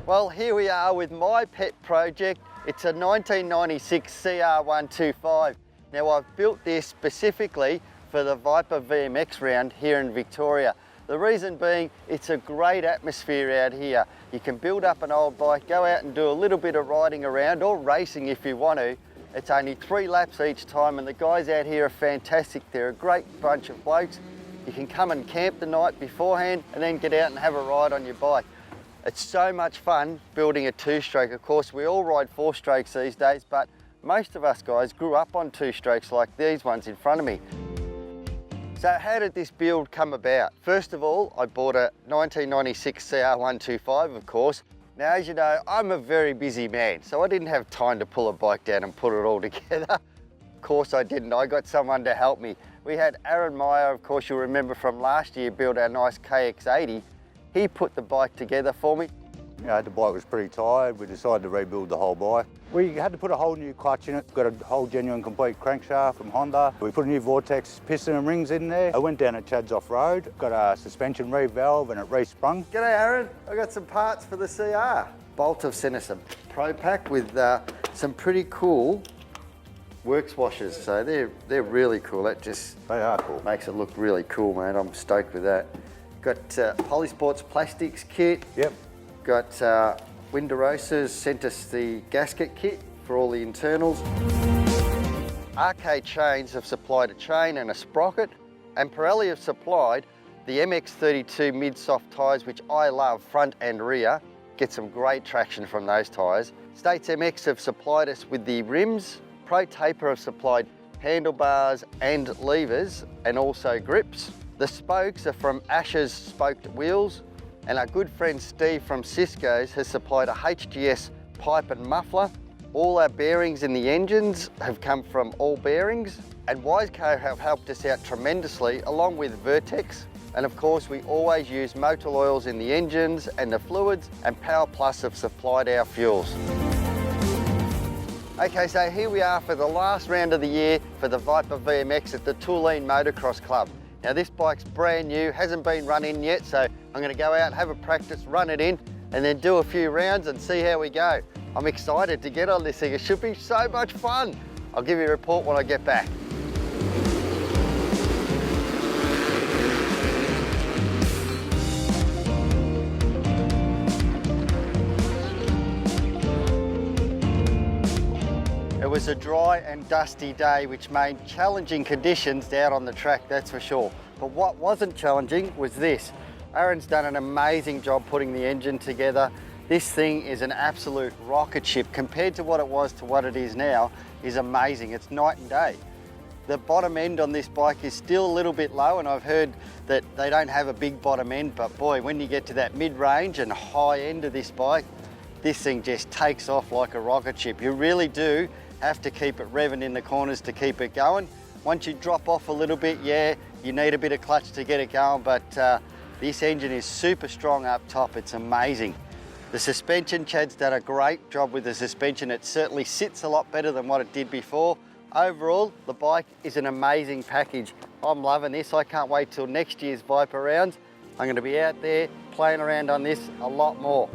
Well, here we are with my pet project. It's a 1996 CR125. Now, I've built this specifically for the Viper VMX round here in Victoria. The reason being, it's a great atmosphere out here. You can build up an old bike, go out and do a little bit of riding around or racing if you want to. It's only 3 laps each time, and the guys out here are fantastic. They're a great bunch of blokes. You can come and camp the night beforehand and then get out and have a ride on your bike. It's so much fun building a 2-stroke. Of course, we all ride 4-strokes these days, but most of us guys grew up on 2-strokes like these ones in front of me. So how did this build come about? First of all, I bought a 1996 CR125, of course. Now, as you know, I'm a very busy man, so I didn't have time to pull a bike down and put it all together. Of course I didn't. I got someone to help me. We had Aaron Meyer, of course you'll remember from last year, build our nice KX80. He put the bike together for me. You know, the bike was pretty tired. We decided to rebuild the whole bike. We had to put a whole new clutch in it. Got a whole genuine complete crankshaft from Honda. We put a new Vortex piston and rings in there. I went down to Chad's off-road, got a suspension re-valve and it re-sprung. G'day Aaron, I got some parts for the CR. Bolt have sent us a Pro Pack with some pretty cool works washers. So they're really cool. That just They are cool. Makes it look really cool, man. I'm stoked with that. Got Polysports plastics kit. Yep. Got Winderosers sent us the gasket kit for all the internals. Arcade Chains have supplied a chain and a sprocket, and Pirelli have supplied the MX32 mid-soft tyres, which I love, front and rear. Get some great traction from those tyres. States MX have supplied us with the rims. Pro Taper have supplied handlebars and levers, and also grips. The spokes are from Ash's spoked wheels, and our good friend Steve from Cisco's has supplied a HGS pipe and muffler. All our bearings in the engines have come from All Bearings, and Wiseco have helped us out tremendously, along with Vertex. And of course, we always use motor oils in the engines and the fluids, and Power Plus have supplied our fuels. Okay, so here we are for the last round of the year for the Viper VMX at the Tullaine Motocross Club. Now this bike's brand new, hasn't been run in yet, so I'm going to go out, have a practice, run it in, and then do a few rounds and see how we go. I'm excited to get on this thing. It should be so much fun. I'll give you a report when I get back. It was a dry and dusty day, which made challenging conditions out on the track, that's for sure. But what wasn't challenging was this. Aaron's done an amazing job putting the engine together. This thing is an absolute rocket ship. Compared to what it was to what it is now, is amazing. It's night and day. The bottom end on this bike is still a little bit low, and I've heard that they don't have a big bottom end, but boy, when you get to that mid-range and high end of this bike, this thing just takes off like a rocket ship. You really do have to keep it revving in the corners to keep it going. Once you drop off a little bit, yeah, you need a bit of clutch to get it going, but this engine is super strong up top. It's amazing. The suspension, Chad's done a great job with the suspension. It certainly sits a lot better than what it did before. Overall, the bike is an amazing package. I'm loving this. I can't wait till next year's Viper rounds. I'm going to be out there playing around on this a lot more.